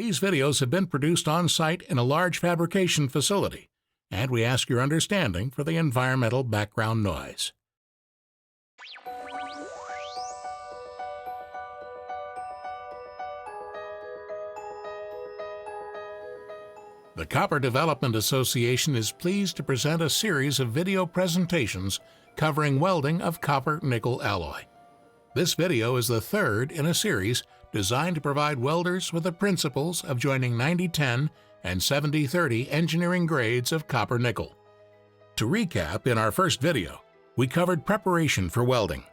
These videos have been produced on-site in a large fabrication facility, and we ask your understanding for the environmental background noise. The Copper Development Association is pleased to present a series of video presentations covering welding of copper-nickel alloy. This video is the third in a series designed to provide welders with the principles of joining 90-10 and 70-30 engineering grades of copper-nickel. To recap, in our first video, we covered preparation for welding.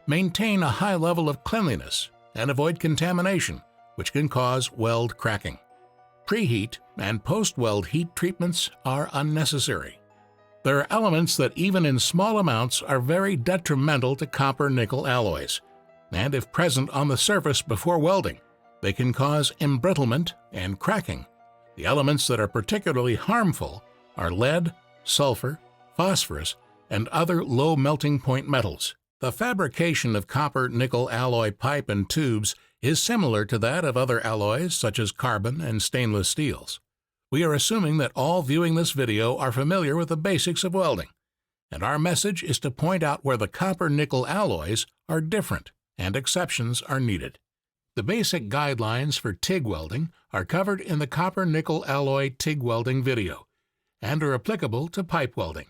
Maintain a high level of cleanliness and avoid contamination, which can cause weld cracking. Preheat and post-weld heat treatments are unnecessary. There are elements that even in small amounts are very detrimental to copper-nickel alloys, and if present on the surface before welding, they can cause embrittlement and cracking. The elements that are particularly harmful are lead, sulfur, phosphorus, and other low melting point metals. The fabrication of copper-nickel alloy pipe and tubes is similar to that of other alloys such as carbon and stainless steels. We are assuming that all viewing this video are familiar with the basics of welding, and our message is to point out where the copper-nickel alloys are different and exceptions are needed. The basic guidelines for TIG welding are covered in the copper-nickel alloy TIG welding video and are applicable to pipe welding.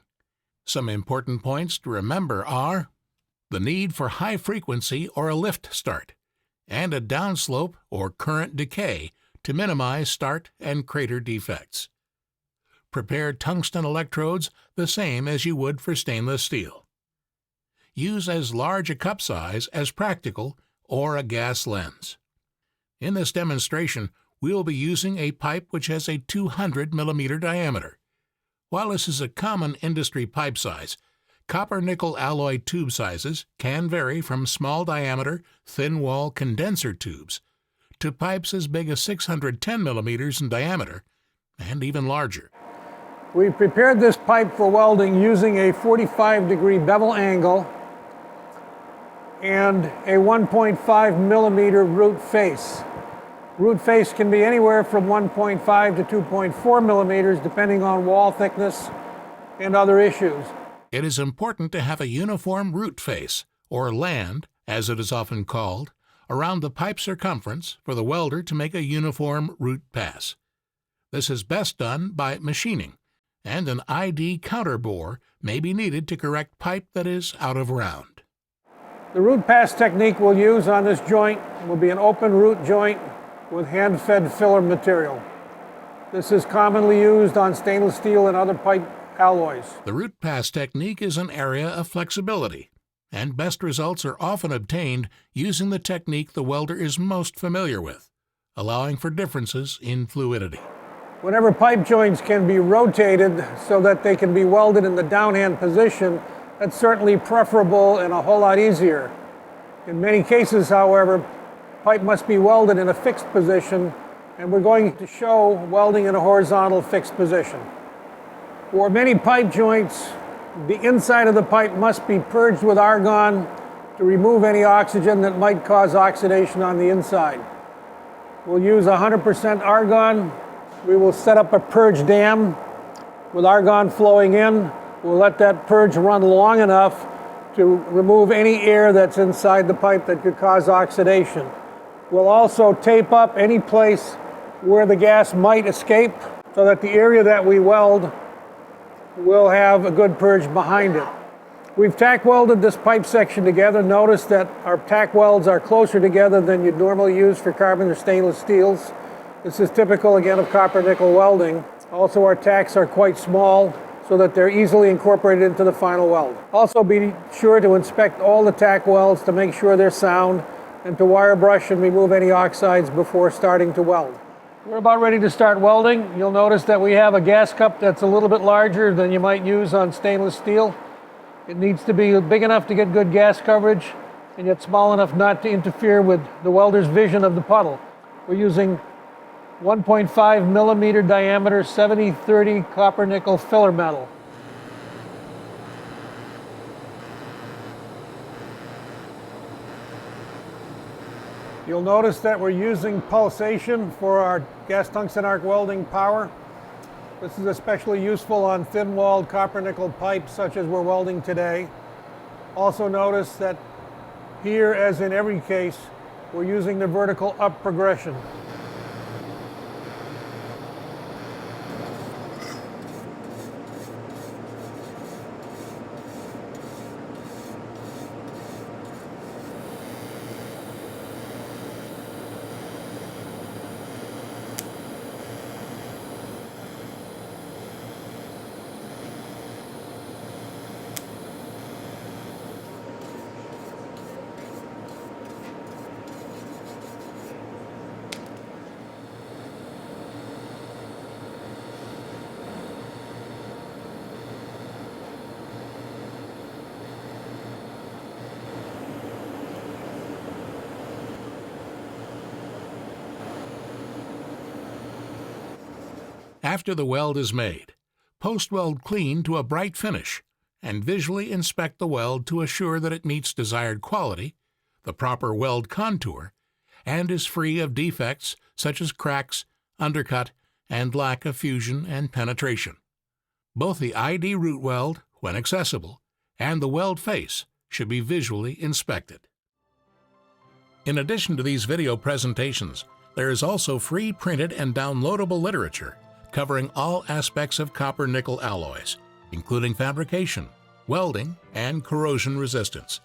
Some important points to remember are the need for high frequency or a lift start, and a downslope or current decay to minimize start and crater defects. Prepare tungsten electrodes the same as you would for stainless steel. Use as large a cup size as practical or a gas lens. In this demonstration, we will be using a pipe which has a 200 millimeter diameter. While this is a common industry pipe size, copper-nickel alloy tube sizes can vary from small diameter, thin wall condenser tubes to pipes as big as 610 millimeters in diameter and even larger. We prepared this pipe for welding using a 45-degree bevel angle and a 1.5 millimeter root face. Root face can be anywhere from 1.5 to 2.4 millimeters depending on wall thickness and other issues. It is important to have a uniform root face, or land, as it is often called, around the pipe circumference for the welder to make a uniform root pass. This is best done by machining, and an ID counter bore may be needed to correct pipe that is out of round. The root pass technique we'll use on this joint will be an open root joint with hand-fed filler material. This is commonly used on stainless steel and other pipe alloys. The root pass technique is an area of flexibility, and best results are often obtained using the technique the welder is most familiar with, allowing for differences in fluidity. Whenever pipe joints can be rotated so that they can be welded in the downhand position, that's certainly preferable and a whole lot easier. In many cases, however, pipe must be welded in a fixed position, and we're going to show welding in a horizontal fixed position. For many pipe joints, the inside of the pipe must be purged with argon to remove any oxygen that might cause oxidation on the inside. We'll use 100% argon. We will set up a purge dam with argon flowing in. We'll let that purge run long enough to remove any air that's inside the pipe that could cause oxidation. We'll also tape up any place where the gas might escape so that the area that we weld will have a good purge behind it. We've tack welded this pipe section together. Notice that our tack welds are closer together than you'd normally use for carbon or stainless steels. This is typical again of copper-nickel welding. Also, our tacks are quite small so that they're easily incorporated into the final weld. Also, be sure to inspect all the tack welds to make sure they're sound and to wire brush and remove any oxides before starting to weld. We're about ready to start welding. You'll notice that we have a gas cup that's a little bit larger than you might use on stainless steel. It needs to be big enough to get good gas coverage and yet small enough not to interfere with the welder's vision of the puddle. We're using 1.5 millimeter diameter 70-30 copper-nickel filler metal. You'll notice that we're using pulsation for our gas tungsten arc welding power. This is especially useful on thin-walled copper-nickel pipes such as we're welding today. Also notice that here, as in every case, we're using the vertical up progression. After the weld is made, post-weld clean to a bright finish and visually inspect the weld to assure that it meets desired quality, the proper weld contour, and is free of defects such as cracks, undercut, and lack of fusion and penetration. Both the ID root weld, when accessible, and the weld face should be visually inspected. In addition to these video presentations, there is also free printed and downloadable literature covering all aspects of copper-nickel alloys, including fabrication, welding, and corrosion resistance.